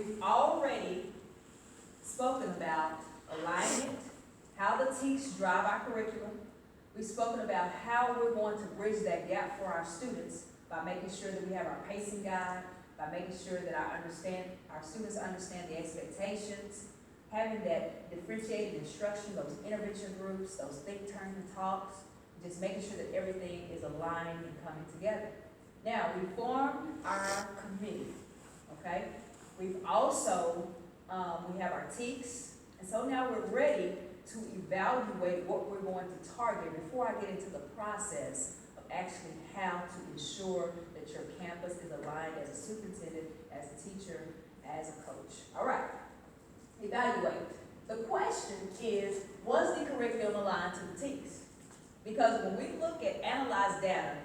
we've already spoken about alignment, how the TEKS drive our curriculum. We've spoken about how we're going to bridge that gap for our students by making sure that we have our pacing guide, by making sure that our students understand the expectations, having that differentiated instruction, those intervention groups, those think, turn, and talks, just making sure that everything is aligned and coming together. Now, we formed our committee, okay? We've also, we have our TEKS, and so now we're ready to evaluate what we're going to target before I get into the process of actually how to ensure that your campus is aligned as a superintendent, as a teacher, as a coach. All right, evaluate. The question is, was the curriculum aligned to the TEKS? Because when we look at analyzed data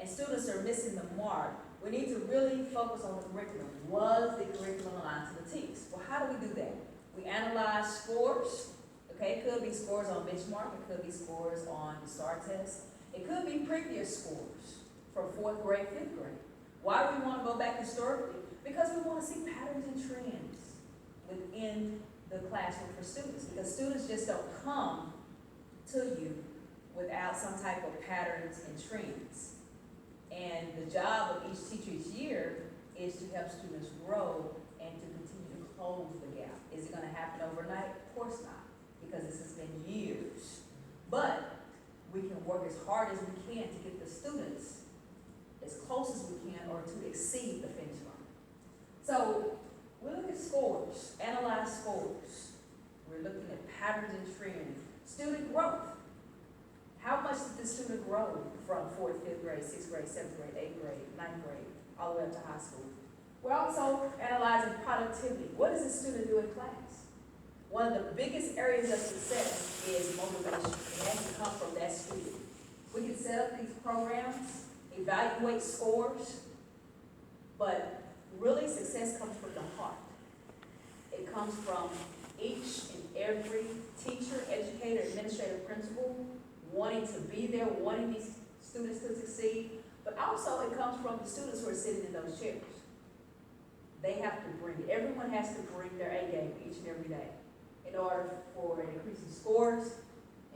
and students are missing the mark, we need to really focus on the curriculum. Was the curriculum aligned to the TEKS? Well, how do we do that? We analyze scores. Okay, it could be scores on benchmark, it could be scores on the STAR test, it could be previous scores from 4th grade, 5th grade. Why do we want to go back historically? Because we want to see patterns and trends within the classroom for students, because students just don't come to you without some type of patterns and trends. And the job of each teacher each year is to help students grow and to continue to close the gap. Is it going to happen overnight? Of course not, because this has been years. But we can work as hard as we can to get the students as close as we can or to exceed the finish line. So we look at scores, analyze scores. We're looking at patterns and trends. Student growth. How much did the student grow from 4th, 5th grade, 6th grade, 7th grade, 8th grade, 9th grade, all the way up to high school? We're also analyzing productivity. What does the student do in class? One of the biggest areas of success is motivation. It has to come from that student. We can set up these programs, evaluate scores, but really success comes from the heart. It comes from each and every teacher, educator, administrator, principal wanting to be there, wanting these students to succeed, but also it comes from the students who are sitting in those chairs. They have to bring it. Everyone has to bring their A game each and every day in order for an increase in scores,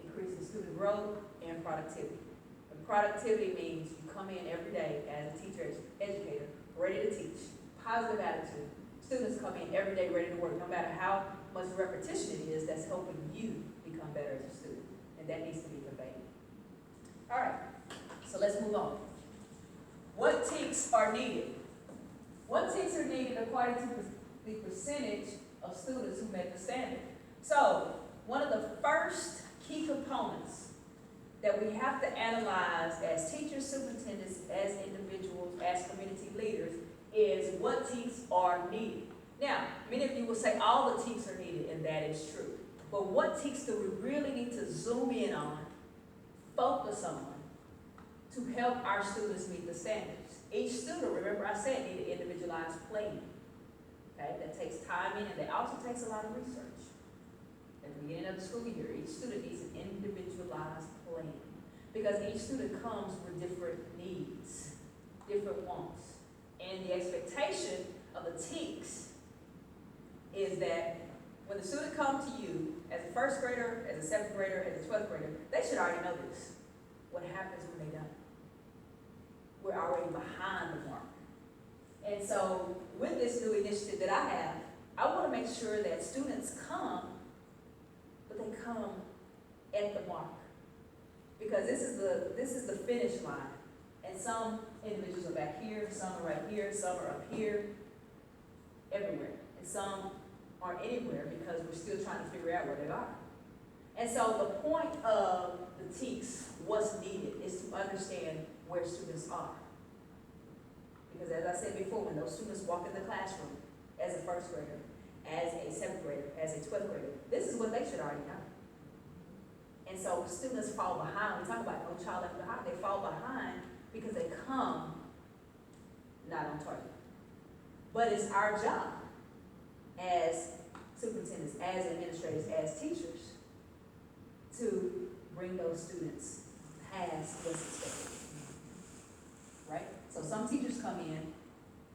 increase in student growth, and productivity. And productivity means you come in every day as a teacher, educator, ready to teach, positive attitude. Students come in every day ready to work, no matter how much repetition it is, that's helping you become better as a student. And that needs to be conveyed. All right, so let's move on. What TEKS are needed? What TEKS are needed according to the percentage of students who met the standard? So, one of the first key components that we have to analyze as teachers, superintendents, as individuals, as community leaders, is what TEKS are needed. Now, many of you will say all the TEKS are needed, and that is true. But what TEKS do we really need to zoom in on, focus on, to help our students meet the standards? Each student, remember I said, need an individualized plan. Okay, that takes time in, and that also takes a lot of research. At the beginning of the school year, each student needs an individualized plan, because each student comes with different needs, different wants. And the expectation of the TEKS is that when the student comes to you as a 1st grader, as a 7th grader, as a 12th grader, they should already know this. What happens when they don't? We're already behind the mark. And so with this new initiative that I have, I want to make sure that students come, but they come at the mark. Because this is the finish line. And some individuals are back here, some are right here, some are up here, everywhere. And some aren't anywhere because we're still trying to figure out where they are. And so the point of the TEKS, what's needed, is to understand where students are. Because as I said before, when those students walk in the classroom as a 1st grader, as a 7th grader, as a 12th grader, this is what they should already know. And so students fall behind. We talk about no child left behind. They fall behind because they come not on target. But it's our job as superintendents, as administrators, as teachers, to bring those students past what's expected. Right? So some teachers come in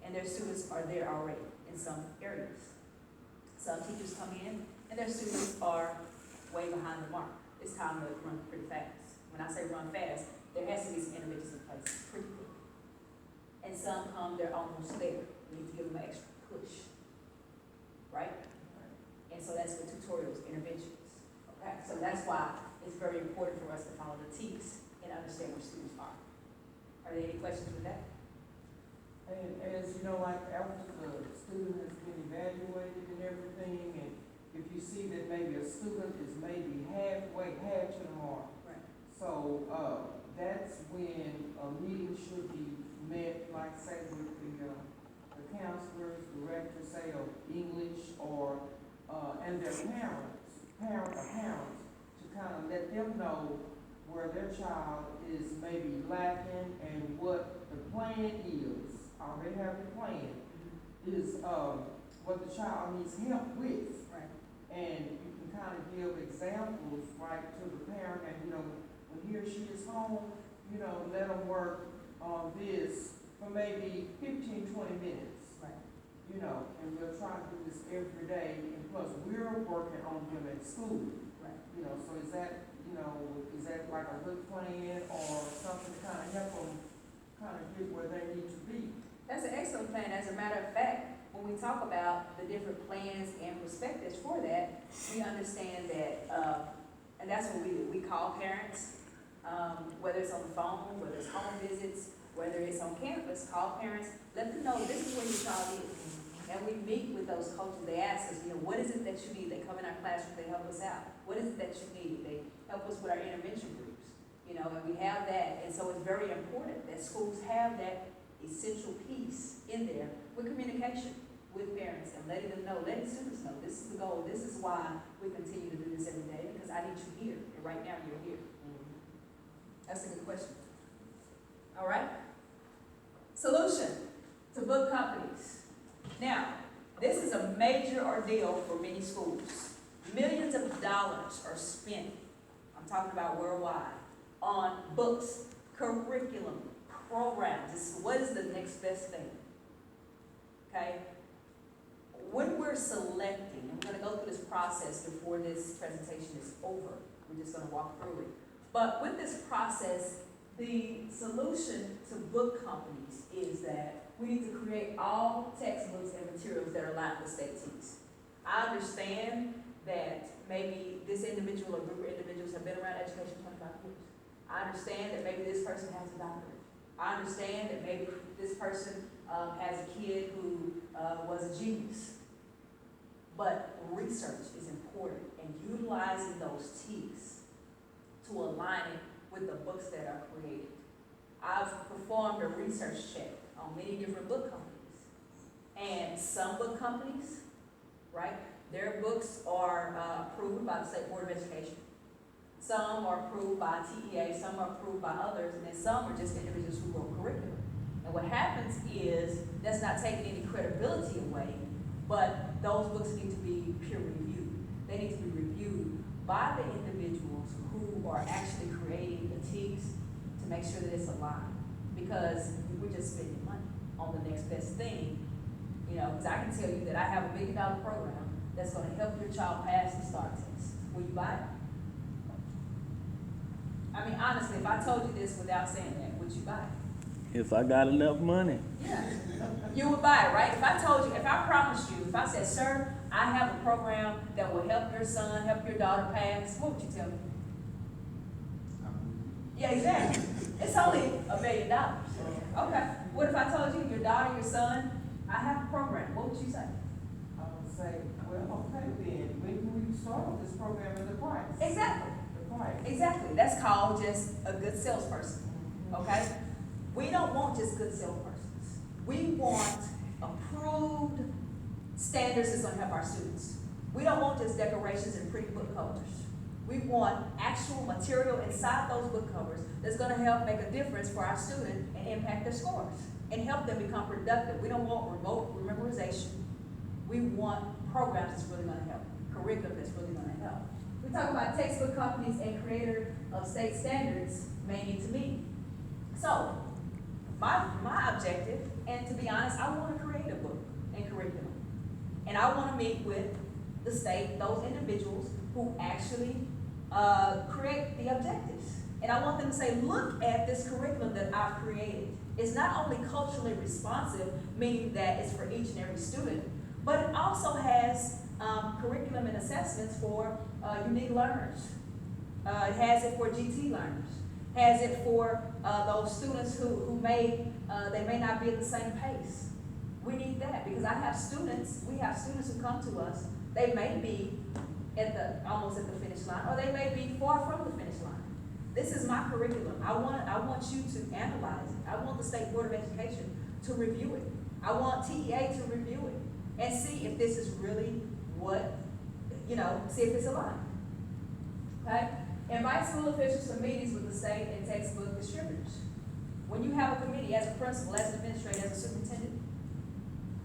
and their students are there already in some areas. Some teachers come in and their students are way behind the mark. It's time to run pretty fast. When I say run fast, there has to be some interventions in place pretty quick. And some come, they're almost there. We need to give them an extra push, right? And so that's what tutorials, interventions. Okay, so that's why it's very important for us to follow the T's and understand where students are. Are there any questions with that? And as you know, like after the student has been evaluated and everything, and if you see that maybe a student is maybe half to the mark. Right. So, that's when a meeting should be met, like say with the counselors, directors, say of English or, and their parents, to kind of let them know where their child is maybe lacking and what the plan is. Already have the plan, is what the child needs help with. Right. And you can kind of give examples, right, to the parent, and, when he or she is home, let them work on this for maybe 15, 20 minutes. Right. And we'll try to do this every day, and plus we're working on them at school. Right. So is that like a good plan or something to kind of help them kind of get where they need to be? That's an excellent plan. As a matter of fact, when we talk about the different plans and perspectives for that, we understand that, and that's what we do. We call parents, whether it's on the phone, whether it's home visits, whether it's on campus, call parents, let them know this is where your child is. And we meet with those coaches. They ask us, what is it that you need? They come in our classroom, they help us out. What is it that you need? They help us with our intervention groups, and we have that. And so it's very important that schools have that essential piece in there with communication with parents and letting them know, letting students know this is the goal, this is why we continue to do this every day, because I need you here, and right now you're here. That's a good question. All right. Solution to book companies. Now, this is a major ordeal for many schools. Millions of dollars are spent, I'm talking about worldwide, on books, curriculum, programs. What is the next best thing? Okay? When we're selecting, and we're going to go through this process before this presentation is over. We're just going to walk through it. But with this process, the solution to book companies is that we need to create all textbooks and materials that are aligned with state teams. I understand that maybe this individual or group of individuals have been around education 25 years. I understand that maybe this person has a doctorate. I understand that maybe this person has a kid who was a genius. But research is important, and utilizing those T's to align it with the books that are created. I've performed a research check on many different book companies. And some book companies, right, their books are approved by the State Board of Education. Some are approved by TEA, some are approved by others, and then some are just individuals who wrote curriculum. And what happens is, that's not taking any credibility away, but those books need to be peer reviewed. They need to be reviewed by the individuals who are actually creating the T's to make sure that it's aligned. Because we're just spending money on the next best thing, because I can tell you that I have $1 million program that's going to help your child pass the STAR test. Will you buy it? I mean, honestly, if I told you this without saying that, would you buy it? If I got enough money. Yeah, you would buy it, right? If I told you, if I promised you, if I said, sir, I have a program that will help your son, help your daughter pass, what would you tell me? Yeah, exactly. It's only $1 million. Okay. What if I told you, your daughter, your son, I have a program, what would you say? I would say, well, okay then, when can we start on this program at the price? Exactly. The price. Exactly. That's called just a good salesperson. Okay? We don't want just good salespersons. We want approved standards that's going to help our students. We don't want just decorations and pretty book covers. We want actual material inside those book covers that's going to help make a difference for our student and impact their scores and help them become productive. We don't want remote memorization. We want programs that's really going to help, curriculum that's really going to help. We talk about textbook companies and creator of state standards may need to meet. So, my objective, and to be honest, I want to create a book and curriculum. And I want to meet with the state, those individuals who actually create the objectives. And I want them to say, look at this curriculum that I've created. It's not only culturally responsive, meaning that it's for each and every student, but it also has curriculum and assessments for unique learners. It has it for GT learners. Has it for those students who they may not be at the same pace. We need that because we have students who come to us, they may be almost at the finish line, or they may be far from the finish line. This is my curriculum. I want you to analyze it. I want the State Board of Education to review it. I want TEA to review it and see if this is really what, see if it's aligned. Okay? Invite school officials to meetings with the state and textbook distributors. When you have a committee, as a principal, as an administrator, as a superintendent,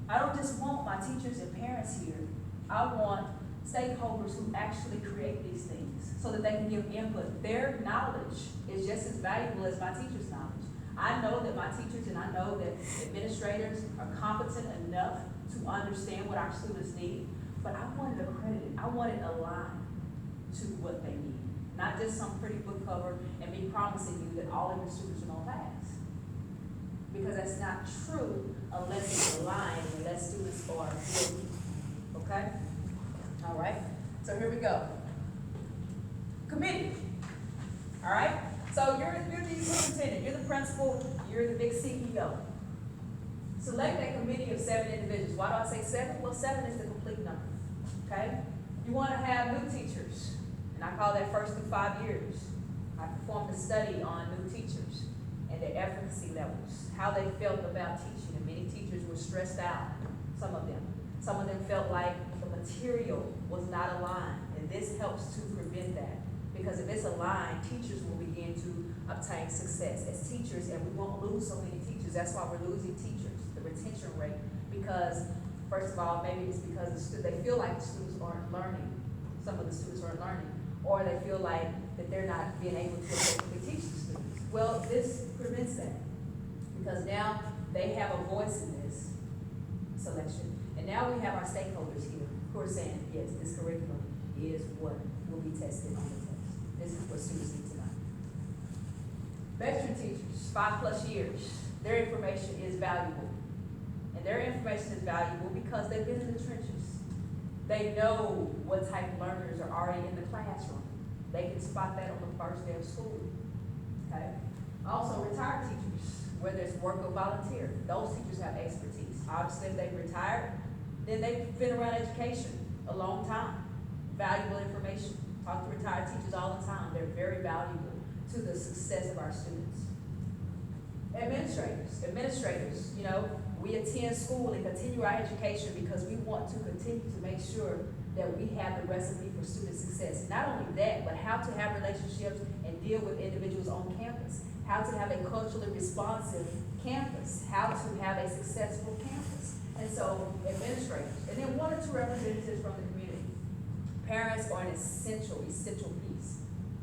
I don't just want my teachers and parents here. I want stakeholders who actually create these things so that they can give input. Their knowledge is just as valuable as my teachers' knowledge. I know that my teachers and I know that administrators are competent enough to understand what our students need, but I want it accredited. I want it aligned to what they need. Not just some pretty book cover and me promising you that all of your students are going to pass. Because that's not true unless it's aligned, unless students are working. Okay? All right? So here we go. Committee. All right? So you're the superintendent, you're the principal, you're the big CEO. Select a committee of 7 individuals. Why do I say 7? Well, 7 is the complete number. Okay? You want to have new teachers. And I call that 1st through 5 years. I performed a study on new teachers and their efficacy levels, how they felt about teaching. And many teachers were stressed out, some of them. Some of them felt like the material was not aligned. And this helps to prevent that. Because if it's aligned, teachers will begin to obtain success as teachers, and we won't lose so many teachers. That's why we're losing teachers, the retention rate. Because, first of all, maybe it's because they feel like the students aren't learning. Some of the students aren't learning. Or they feel like that they're not being able to effectively teach the students. Well, this prevents that. Because now they have a voice in this selection. And now we have our stakeholders here who are saying, yes, this curriculum is what will be tested on the test. This is what students need to know. Veteran teachers, 5+ years, their information is valuable. And their information is valuable because they've been in the trenches. They know what type of learners are already in the classroom. They can spot that on the first day of school. Okay? Also, retired teachers, whether it's work or volunteer, those teachers have expertise. Obviously, if they've retired, then they've been around education a long time. Valuable information. Talk to retired teachers all the time. They're very valuable to the success of our students. Administrators, we attend school and continue our education because we want to continue to make sure that we have the recipe for student success. Not only that, but how to have relationships and deal with individuals on campus. How to have a culturally responsive campus. How to have a successful campus. And so, administrators. And then 1 or 2 representatives from the community. Parents are an essential piece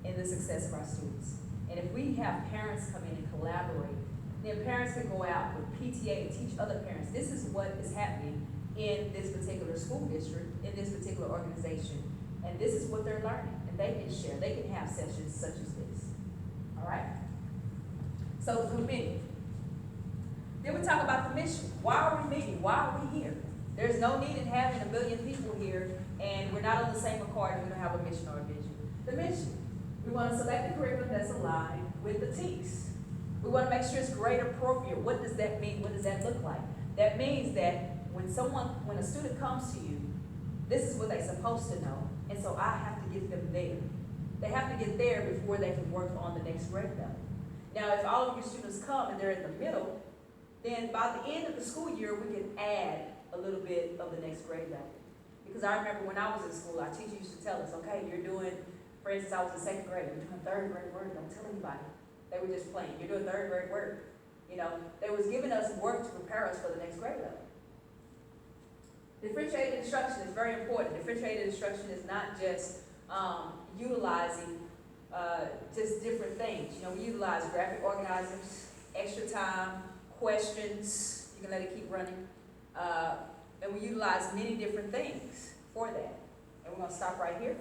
in the success of our students. And if we have parents come in and collaborate, then parents can go out with PTA and teach other parents. This is what is happening in this particular school district, in this particular organization. And this is what they're learning. And they can share. They can have sessions such as this. All right? So the committee. Then we talk about the mission. Why are we meeting? Why are we here? There's no need in having 1 million people here and we're not on the same accord. We don't have a mission or a vision. The mission. We want to select a curriculum that's aligned with the TEKS. We want to make sure it's grade appropriate. What does that mean? What does that look like? That means that when a student comes to you, this is what they're supposed to know. And so I have to get them there. They have to get there before they can work on the next grade level. Now, if all of your students come and they're in the middle, then by the end of the school year, we can add a little bit of the next grade level. Because I remember when I was in school, our teacher used to tell us, okay, you're doing, for instance, I was in 2nd grade, we're doing 3rd grade work, don't tell anybody. They were just playing. You're doing 3rd grade work. They was giving us work to prepare us for the next grade level. Differentiated instruction is very important. Differentiated instruction is not just utilizing just different things. We utilize graphic organizers, extra time, questions. You can let it keep running. And we utilize many different things for that. we're gonna stop right here.